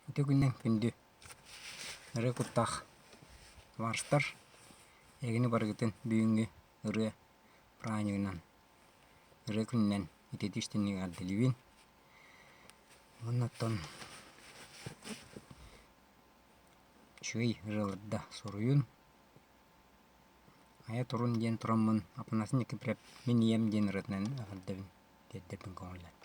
Ite günden gündü. Ere kuttaq. Varstar. Egini bargıtın büyüngü. Ere pranyıgınan. Ere günden ite diştinliği addilibin. Ondan şöy ırılda soruyun. Aya turun jen turamın apınasın yekip rep. Min yem jen ırıtnan addibin. Deddepin konulat.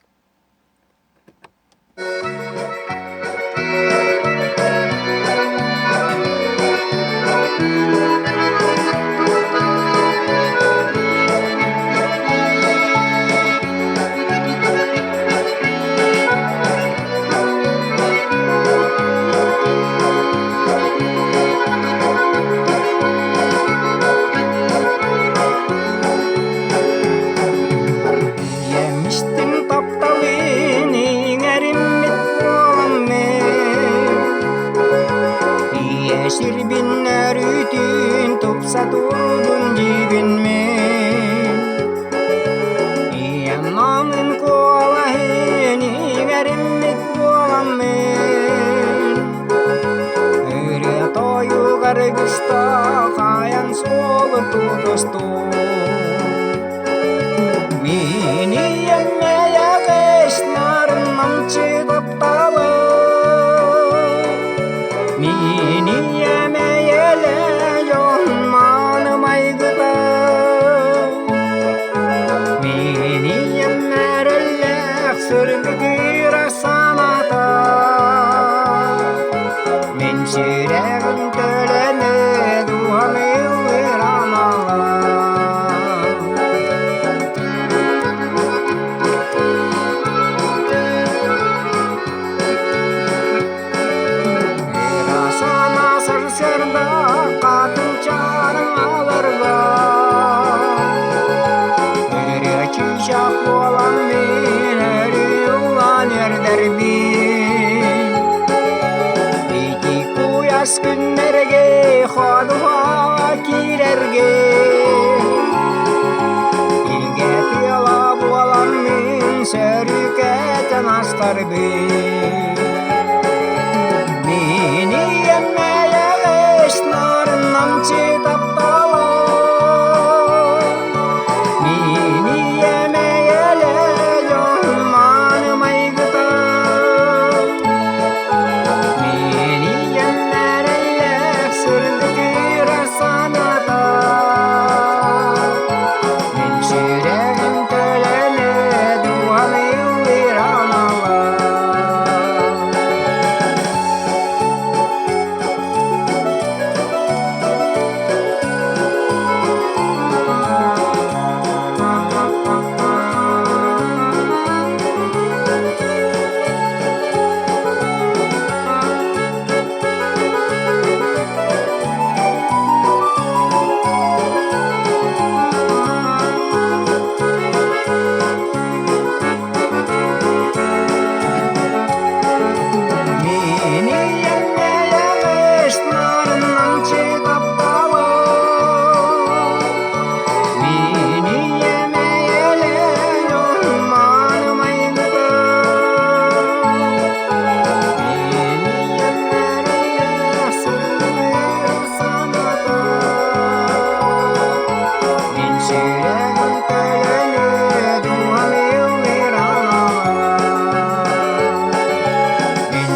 Yemiştin taptalını erimit boğalam Yeşil binler ütün topsa durdun jibinmen Yanamın koalahını erimit boğalam Öre toyu gargısta kayan solu tutustu Mini yemmeye kışlarından çıkıp dalı Mini yemeyele yonmanım aygıda Mini yemmerellek sürgü kıra sanata Men şireğim tölene duhamı ıramala Şah olan min her yıllan erderdin İki kuyas günlerge haduha kirerge İlge piyala bualan min sörüketen astar bin Mini yemmeye eşnarından çıtap dala Mini yemeyele yonmanım aygıda Mini yemmerelle sürdükür sanata Men şireğim tölene duhamı viranala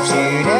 Şireğim